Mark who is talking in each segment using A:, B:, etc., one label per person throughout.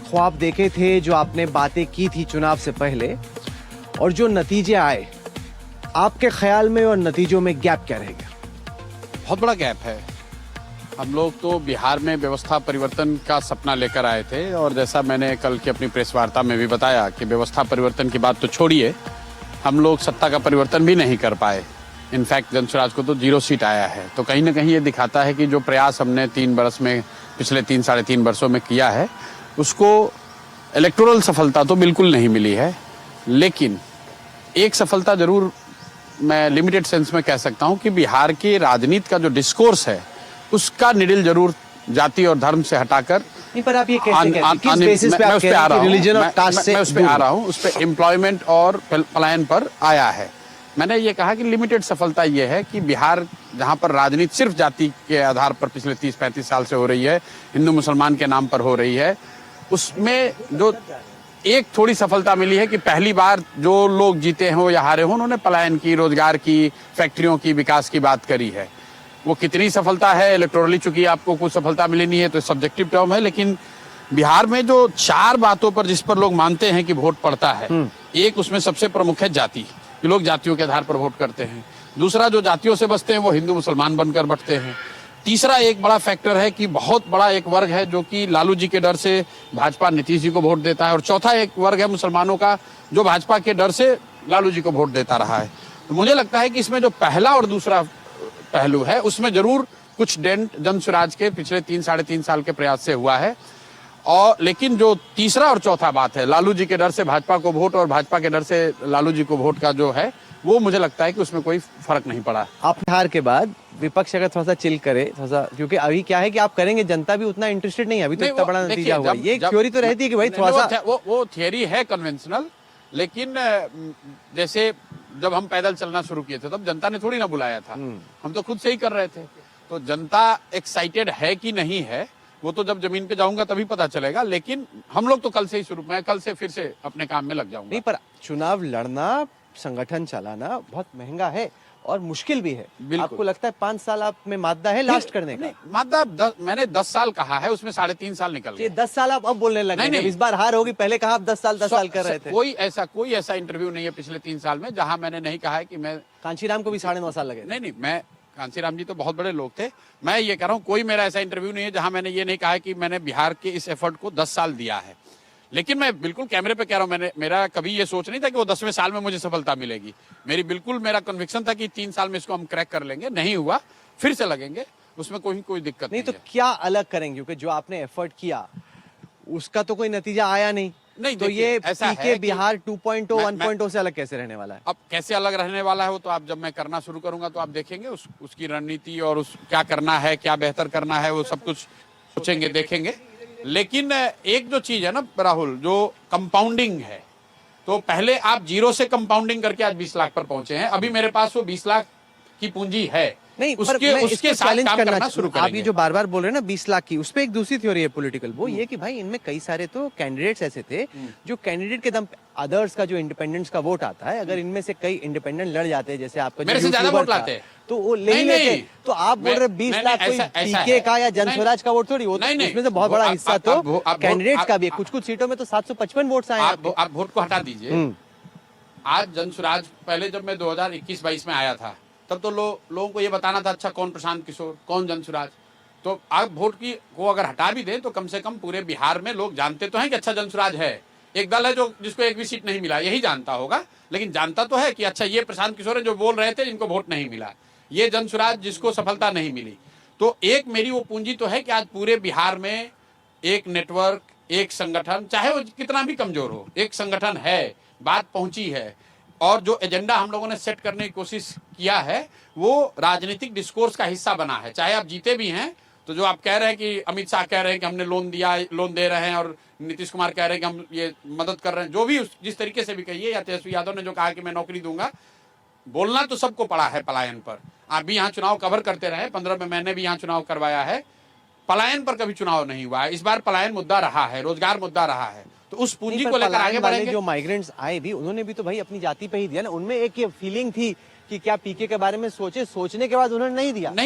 A: ख्वाब देखे थे, जो आपने बातें की थी चुनाव से पहले, और जो नतीजे आए, आपके ख्याल में और नतीजों में गैप क्या रहेगा?
B: बहुत बड़ा गैप है। हम लोग तो बिहार में व्यवस्था परिवर्तन का सपना लेकर आए थे, और जैसा मैंने कल की अपनी प्रेस वार्ता में भी बताया कि व्यवस्था परिवर्तन की बात तो छोड़िए, हम लोग सत्ता का परिवर्तन भी नहीं कर पाए। इनफैक्ट जनसुराज को तो 0 सीट आया है। तो कहीं ना कहीं ये दिखाता है कि जो प्रयास हमने 3 वर्ष में, पिछले 3 साढ़े 3 वर्षों में किया है, उसको इलेक्टोरल सफलता तो बिल्कुल नहीं मिली है। लेकिन एक सफलता जरूर मैं लिमिटेड सेंस में कह सकता हूं कि बिहार के राजनीति का जो डिस्कोर्स है, उसका निडिल जरूर जाति और धर्म से हटाकर,
A: नहीं, पर आप ये कैसे कहते हैं? किस बेसिस पे आप कह रहे हैं कि रिलीजन और कास्ट से?
B: मैं उस पे आ रहा हूं, उस पे एम्प्लॉयमेंट और पलायन पर आया है। मैंने ये कहा कि लिमिटेड सफलता ये है कि बिहार, जहां पर राजनीति सिर्फ जाति के आधार पर पिछले 30-35 साल से हो रही है, हिंदू मुसलमान के नाम पर हो रही है, उसमें जो एक थोड़ी सफलता मिली है कि पहली बार जो लोग जीते हो या हारे हो, उन्होंने पलायन की, रोजगार की, फैक्ट्रियों की, विकास की बात करी है। वो कितनी सफलता है इलेक्टोरली, चूंकि आपको कुछ सफलता मिली नहीं है तो सब्जेक्टिव टर्म है, लेकिन बिहार में जो 4 बातों पर, जिस पर लोग मानते हैं कि वोट पड़ता है, एक उसमें सबसे प्रमुख है जाति, कि लोग जातियों के आधार पर वोट करते हैं। दूसरा, जो जातियों से बचते हैं वो हिंदू मुसलमान बनकर बंटते हैं। तीसरा एक बड़ा फैक्टर है कि बहुत बड़ा एक वर्ग है जो कि लालू जी के डर से भाजपा नीतीश जी को वोट देता है, और चौथा एक वर्ग है मुसलमानों का जो भाजपा के डर से लालू जी को वोट देता रहा है। तो मुझे लगता है कि इसमें जो पहला और दूसरा पहलू है, उसमें जरूर कुछ डेंट जनसुराज के पिछले 3 साढ़े 3 साल के प्रयास से हुआ है। और लेकिन जो तीसरा और चौथा बात है, लालू जी के डर से भाजपा को वोट और भाजपा के डर से लालू जी को वोट का जो है, वो मुझे लगता है कि उसमें कोई फर्क नहीं पड़ा।
A: आप हार के बाद विपक्ष अगर थोड़ा सा चिल करे, थोड़ा सा, क्योंकि अभी क्या है कि आप करेंगे, जनता भी उतना इंटरेस्टेड नहीं है, अभी तो इतना बड़ा नतीजा हुआ। ये थ्योरी तो रहती है कि भाई थोड़ा सा,
B: वो थियरी है कन्वेंशनल, लेकिन जैसे जब हम पैदल चलना शुरू किए थे तब जनता ने थोड़ी ना बुलाया था, हम तो खुद से ही कर रहे थे। तो जनता एक्साइटेड है कि नहीं है, वो तो जब जमीन पे जाऊंगा तभी पता चलेगा। लेकिन हम लोग तो कल से ही शुरू, मैं कल से फिर से अपने काम में लग जाऊंगा।
A: नहीं, पर चुनाव लड़ना, संगठन चलाना बहुत महंगा है और मुश्किल भी है। आपको लगता है 5 साल आप में मादा है लास्ट करने का?
B: मादा मैंने 10 साल कहा है, उसमें 3.5 साल निकल गए।
A: 10 साल आप अब बोलने लगे? नहीं, इस बार हार होगी, पहले कहा आप 10 साल कर रहे थे।
B: कोई ऐसा इंटरव्यू नहीं है पिछले 3 साल में जहां मैंने नहीं कहा है कि मैं,
A: कांशीराम को भी 9.5 साल लगे।
B: नहीं, मैं, कांशीराम जी तो बहुत बड़े लोग थे। मैं ये कह रहा हूँ, कोई मेरा ऐसा इंटरव्यू नहीं है जहां मैंने ये नहीं कहा है कि मैंने बिहार के इस एफर्ट को 10 साल दिया है। लेकिन मैं बिल्कुल कैमरे पे कह रहा हूँ, मेरा कभी ये सोच नहीं था कि वो 10वें साल में मुझे सफलता मिलेगी। मेरा कन्विक्शन था कि 3 साल में इसको हम क्रैक कर लेंगे। नहीं हुआ, फिर से लगेंगे, उसमें कोई दिक्कत नहीं।
A: तो क्या अलग करेंगे, क्योंकि जो आपने एफर्ट किया उसका तो कोई नतीजा आया नहीं। तो ये पीके बिहार 2.0 1.0 से अलग कैसे रहने वाला है?
B: अब कैसे अलग रहने वाला है वो तो आप, जब मैं करना शुरू करूंगा तो आप देखेंगे, उसकी रणनीति और क्या करना है, क्या बेहतर करना है, वो सब कुछ सोचेंगे, देखेंगे। लेकिन एक जो चीज है ना राहुल, जो कंपाउंडिंग है, तो पहले आप 0 से कंपाउंडिंग करके आज 20 लाख पर पहुंचे हैं। अभी मेरे पास वो 20 लाख की पूंजी है,
A: नहीं,
B: उसके साथ काम करना शुरू करेंगे।
A: आप ये जो बार-बार बोल रहे हैं ना 20 लाख की, उस पे एक दूसरी थ्योरी है पॉलिटिकल, वो ये कि भाई इनमें कई सारे तो कैंडिडेट्स ऐसे थे जो कैंडिडेट के दम पे, अदर्स का जो इंडिपेंडेंट्स का वोट आता है, अगर इनमें से कई इंडिपेंडेंट लड़ जाते हैं, जैसे आपका
B: मेरे से ज्यादा वोट लाते हैं,
A: तो वो ले लेते। तो आप बोल रहे 20 लाख कोई पीके का या जनस्वराज का वोट थोड़ी, उसमें से बहुत बड़ा हिस्सा तो कैंडिडेट्स का भी है। कुछ सीटों में तो 755 वोट्स आए हैं।
B: आप वोट को हटा दीजिए। आज जनसुराज, पहले जब मैं 2021-22 में आया था, तब तो लोगों को ये बताना था, अच्छा कौन प्रशांत किशोर, कौन जनसुराज। तो आप वोट को अगर हटा भी दें तो कम से कम पूरे बिहार में लोग जानते तो हैं कि अच्छा जनसुराज है। एक दल है जिसको एक भी सीट नहीं मिला, यही जानता होगा, लेकिन जानता तो है कि अच्छा ये प्रशांत किशोर है जो बोल रहे थे जिनको वोट नहीं मिला, ये जनसुराज जिसको सफलता नहीं मिली। तो एक मेरी वो पूंजी तो है कि आज पूरे बिहार में एक नेटवर्क, एक संगठन, चाहे वो कितना भी कमजोर हो, एक संगठन है, बात पहुंची है, और जो एजेंडा हम लोगों ने सेट करने की कोशिश किया है वो राजनीतिक डिस्कोर्स का हिस्सा बना है। चाहे आप जीते भी हैं, तो जो आप कह रहे हैं कि अमित शाह कह रहे हैं कि हमने लोन दिया, लोन दे रहे हैं, और नीतीश कुमार कह रहे हैं कि हम ये मदद कर रहे हैं, जो भी जिस तरीके से भी कहिए, या तेजस्वी यादव ने जो कहा कि मैं नौकरी दूंगा, बोलना तो सबको पड़ा है पलायन पर। आप भी यहाँ चुनाव कवर करते रहे, 15 में मैंने भी यहाँ चुनाव करवाया है, पलायन पर कभी चुनाव नहीं हुआ है। इस बार पलायन मुद्दा रहा है, रोजगार मुद्दा रहा है, तो उस पूंजी को लेकर आगे बढ़ेंगे।
A: जो माइग्रेंट्स आए भी, उन्होंने भी तो भाई अपनी जाति पे ही दिया ना। उनमें एक ये फीलिंग थी कि क्या पीके के बारे में सोचने के बाद उन्होंने नहीं दिया।
B: मैं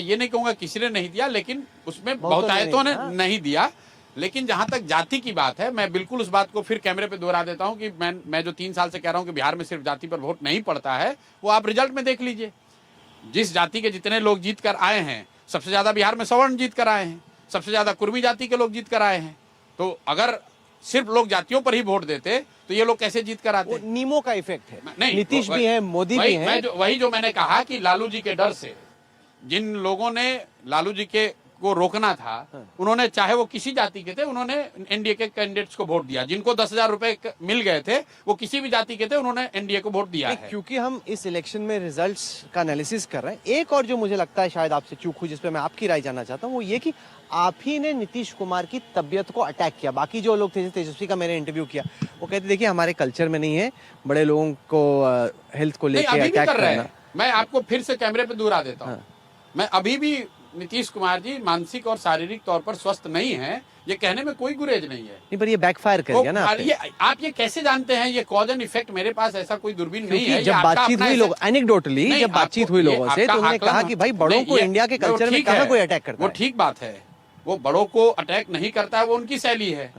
B: ये नहीं कहूंगा किसी ने नहीं दिया, लेकिन उसमें बहुतायतों ने नहीं दिया। लेकिन जहां तक जाति की बात है, मैं बिल्कुल उस बात को फिर कैमरे पे दोहरा देता हूं कि मैं जो 3 साल से कह रहा हूं कि बिहार में सिर्फ जाति पर वोट नहीं पड़ता है, वो आप रिजल्ट में देख लीजिए। जिस जाति के जितने लोग जीत कर आए हैं, सबसे ज्यादा बिहार में सवर्ण जीत कर आए हैं, सबसे ज्यादा कुर्मी जाति के लोग जीत कर आए हैं। तो अगर सिर्फ लोग जातियों पर ही वोट देते तो ये लोग कैसे जीत कर आते?
A: नीमो का इफेक्ट है।
B: नहीं,
A: नीतीश भी है, मोदी भी है।
B: वही जो मैंने कहा कि लालू जी के डर से जिन लोगों ने लालू जी के को रोकना था, उन्होंने, चाहे वो किसी जाति के थे, उन्होंने एनडीए के कैंडिडेट्स को वोट दिया। जिनको 10,000 रुपए मिल गए थे, वो किसी भी जाति के थे, उन्होंने एनडीए को वोट दिया है।
A: क्योंकि हम इस इलेक्शन में रिजल्ट्स का एनालिसिस कर रहे हैं, एक और जो मुझे लगता है शायद आपसे चूक हुई, जिस पे मैं आपकी राय जानना चाहता हूँ, वो ये कि आप ही ने नीतीश कुमार की तबियत को अटैक किया। बाकी जो लोग थे, तेजस्वी का मैंने इंटरव्यू किया, वो कहते देखिए हमारे कल्चर में नहीं है बड़े लोगों को हेल्थ को लेकर अटैक करना।
B: मैं आपको फिर से कैमरे पे दोहरा देता हूँ, मैं अभी भी नीतीश कुमार जी मानसिक और शारीरिक तौर पर स्वस्थ नहीं है, ये कहने में कोई गुरेज नहीं है।
A: नहीं, पर ये बैकफायर कर गया ना।
B: आप ये कैसे जानते हैं? ये कॉज एंड इफेक्ट, मेरे पास ऐसा कोई दूरबीन नहीं है।
A: जब बातचीत हुई लोग एनेक्डोटली, जब बातचीत हुई लोगों से, तो उन्होंने कहा कि भाई बड़ों को इंडिया के कल्चर में कहाँ कोई अटैक करता है।
B: वो ठीक बात है, वो बड़ों को अटैक नहीं करता है, वो उनकी शैली है।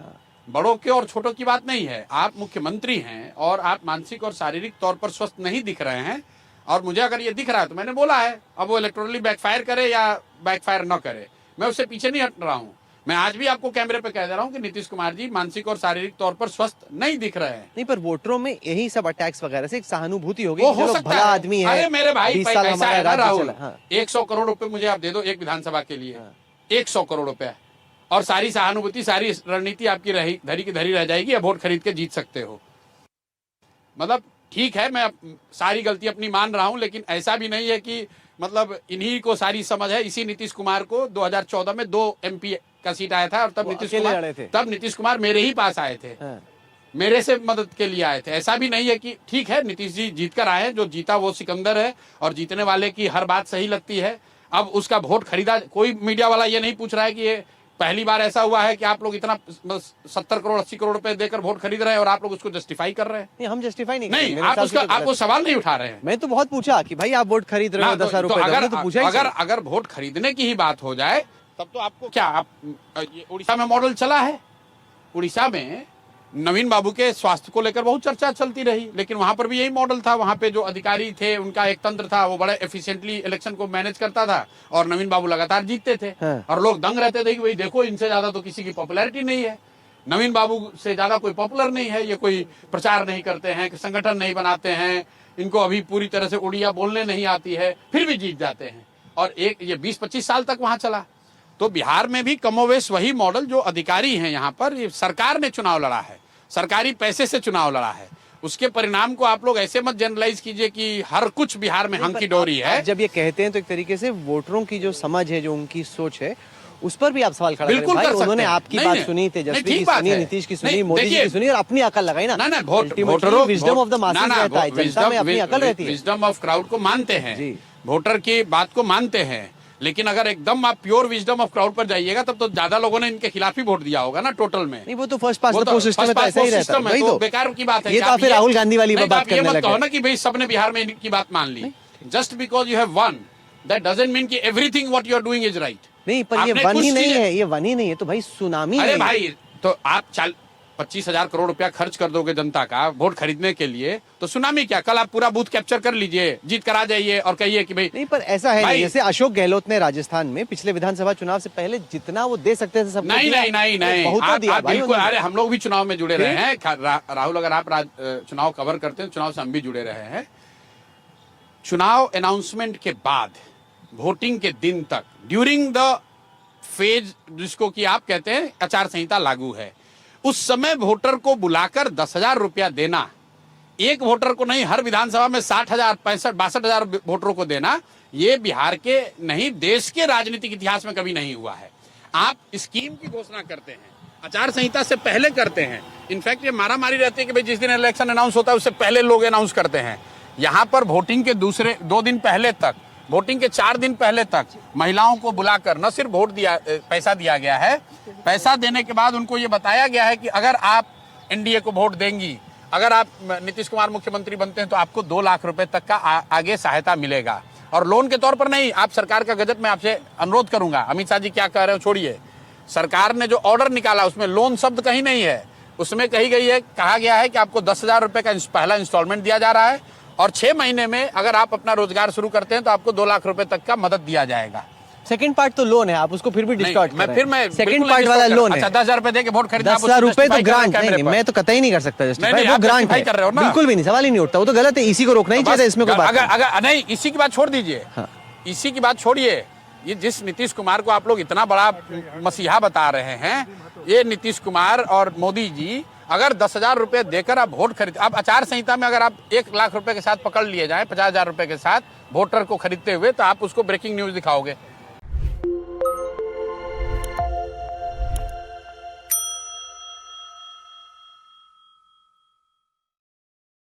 B: बड़ों के और छोटों की बात नहीं है। आप मुख्यमंत्री हैं और आप मानसिक और शारीरिक तौर पर स्वस्थ नहीं दिख रहे हैं, और मुझे अगर ये दिख रहा है तो मैंने बोला है। अब वो इलेक्टोरली बैकफायर करे या बैकफायर न करे, मैं उससे पीछे नहीं हट रहा हूँ। मैं आज भी आपको कैमरे पे कह दे रहा हूँ कि नीतीश कुमार जी मानसिक और शारीरिक तौर पर स्वस्थ नहीं दिख रहे हैं।
A: नहीं, पर वोटरों में यही सब अटैक्स वगैरह से एक सहानुभूति होगी।
B: वो हो सकता
A: भला
B: है।
A: आदमी है।
B: अरे मेरे भाई, पैसा है ना राहुल,
A: हाँ।
B: 100 करोड़ रुपए मुझे आप दे दो एक विधानसभा के लिए, 100 करोड़ रुपए, और सारी सहानुभूति, सारी रणनीति आपकी धरी की धरी रह जाएगी, या वोट खरीद के जीत सकते हो। मतलब ठीक है, मैं सारी गलती अपनी मान रहा हूं, लेकिन ऐसा भी नहीं है कि मतलब इन्हीं को सारी समझ है। इसी नीतीश कुमार को 2014 में 2 MP का सीट आया था, और तब नीतीश कुमार मेरे ही पास आए थे। मेरे से मदद के लिए आए थे। ऐसा भी नहीं है कि ठीक है नीतीश जी जीत कर आए हैं, जो जीता वो सिकंदर है, और जीतने वाले की हर बात सही लगती है। अब उसका वोट खरीदा, कोई मीडिया वाला ये नहीं पूछ रहा है कि ये पहली बार ऐसा हुआ है कि आप लोग इतना 70 करोड़ 80 करोड़ रुपए देकर वोट खरीद रहे हैं और आप लोग उसको जस्टिफाई कर रहे हैं।
A: नहीं, हम जस्टिफाई
B: नहीं, आप वो सवाल नहीं उठा रहे हैं।
A: मैं तो बहुत पूछा कि भाई आप वोट खरीद रहे हो 10,000 रुपए,
B: अगर वोट खरीदने की ही बात हो जाए तब तो आपको क्या, आप उड़ीसा में मॉडल चला है। उड़ीसा में नवीन बाबू के स्वास्थ्य को लेकर बहुत चर्चा चलती रही, लेकिन वहां पर भी यही मॉडल था। वहां पे जो अधिकारी थे, उनका एक तंत्र था, वो बड़े एफिशिएंटली इलेक्शन को मैनेज करता था, और नवीन बाबू लगातार जीतते थे। और लोग दंग रहते थे कि भाई देखो, इनसे ज्यादा तो किसी की पॉपुलैरिटी नहीं है, नवीन बाबू से ज्यादा कोई पॉपुलर नहीं है, ये कोई प्रचार नहीं करते हैं, संगठन नहीं बनाते हैं, इनको अभी पूरी तरह से उड़िया बोलने नहीं आती है, फिर भी जीत जाते हैं। और ये 20-25 साल तक वहां चला। तो बिहार में भी कमोवेश वही मॉडल, जो अधिकारी हैं यहाँ पर, ये सरकार ने चुनाव लड़ा है, सरकारी पैसे से चुनाव लड़ा है। उसके परिणाम को आप लोग ऐसे मत जनरलाइज कीजिए कि हर कुछ बिहार में हंकी डोरी है।
A: जब ये कहते हैं तो एक तरीके से वोटरों की जो समझ है, जो उनकी सोच है, उस पर भी आप सवाल खड़ा
B: बिल्कुल कर सकते हैं।
A: उन्होंने आपकी बात सुनी, तेजस्वी की सुनी, नीतीश की सुनी, मोदी जी की सुनी, और अपनी अकल लगाई ना।
B: वोटरों
A: विजडम ऑफ द मासेस रहता है, जनता में अपनी अकल रहती है।
B: विजडम ऑफ क्राउड को मानते हैं, वोटर की बात को मानते हैं, लेकिन अगर एकदम आप प्योर विजडम ऑफ क्राउड पर जाइएगा तब तो ज्यादा लोगों ने इनके खिलाफ ही वोट दिया होगा ना टोटल में।
A: नहीं, वो तो first pass the post system में ऐसा ही रहता है,
B: तो बेकार की बात है।
A: ये तो फिर राहुल गांधी वाली बात करने लगे।
B: कहो ना कि भाई सबने बिहार में इनकी बात मान ली। Just because you have one, that doesn't mean कि everything what you are doing is right.
A: नहीं, पर ये वन ही नहीं है, ये वन ही नहीं है तो भाई सुनामी।
B: अरे भाई, तो आप 25,000 करोड़ रुपया खर्च कर दोगे जनता का वोट खरीदने के लिए, तो सुनामी क्या? कल आप पूरा बूथ कैप्चर कर लीजिए, जीत कर आ जाइए और कहिए कि भाई।
A: नहीं, पर ऐसा है नहीं, जैसे अशोक गहलोत ने राजस्थान में पिछले विधानसभा चुनाव से पहले जितना वो दे सकते थे सब
B: नहीं, आप बिल्कुल। अरे हम लोग भी चुनाव में जुड़े रहे हैं राहुल, अगर आप चुनाव कवर करते हैं, चुनाव से हम भी जुड़े रहे हैं। चुनाव अनाउंसमेंट के बाद वोटिंग के दिन तक, ड्यूरिंग द फेज जिसको कि आप कहते हैं आचार संहिता लागू है, उस समय वोटर को बुलाकर 10,000 रुपया देना, एक वोटर को नहीं, हर विधानसभा में 60,000, 62,000 वोटरों को देना, ये बिहार के नहीं देश के राजनीतिक इतिहास में कभी नहीं हुआ है। आप स्कीम की घोषणा करते हैं, आचार संहिता से पहले करते हैं। इनफैक्ट ये मारामारी रहती है कि भाई जिस दिन इलेक्शन अनाउंस होता है उससे पहले लोग अनाउंस करते हैं। यहाँ पर वोटिंग के दूसरे 2 दिन पहले तक, वोटिंग के 4 दिन पहले तक महिलाओं को बुलाकर न सिर्फ वोट दिया, पैसा दिया गया है, पैसा देने के बाद उनको ये बताया गया है कि अगर आप एनडीए को वोट देंगी, अगर आप नीतीश कुमार मुख्यमंत्री बनते हैं तो आपको 2 लाख रुपए तक का आगे सहायता मिलेगा, और लोन के तौर पर नहीं। आप सरकार का गजट में आपसे अनुरोध करूंगा, अमित शाह जी क्या कह रहे हो छोड़िए, सरकार ने जो ऑर्डर निकाला उसमें लोन शब्द कहीं नहीं है। उसमें कहा गया है कि आपको 10,000 रुपए का पहला इंस्टॉलमेंट दिया जा रहा है और 6 महीने में अगर आप अपना रोजगार शुरू करते हैं तो आपको 2 लाख रुपए तक का मदद दिया जाएगा।
A: सेकंड पार्ट तो लोन है, आप उसको फिर भी डिस्टॉर्ट कर रहे हैं।
B: सेकंड
A: पार्ट वाला लोन है।
B: अच्छा 10,000 रुपए दे के वोट खरीदना,
A: 10,000 रुपए तो ग्रांट नहीं, मैं तो कतई नहीं कर सकता जस्टिफाई, वो ग्रांट है,
B: कर रहे हो ना,
A: बिल्कुल भी नहीं, सवाल ही नहीं उठता, वो तो गलत है, इसी को रोकना ही चाहिए, इसमें कोई बात
B: अगर नहीं, इसी की बात छोड़ दीजिए, इसी की बात छोड़िए। ये जिस नीतीश कुमार को आप लोग इतना बड़ा मसीहा बता रहे हैं, ये नीतीश कुमार और मोदी जी अगर 10,000 रुपए देकर आप वोट खरीद, आप आचार संहिता में अगर आप 1 लाख रुपए के साथ पकड़ लिए जाए 50,000 रुपए के साथ वोटर को खरीदते हुए, तो आप उसको ब्रेकिंग न्यूज दिखाओगे।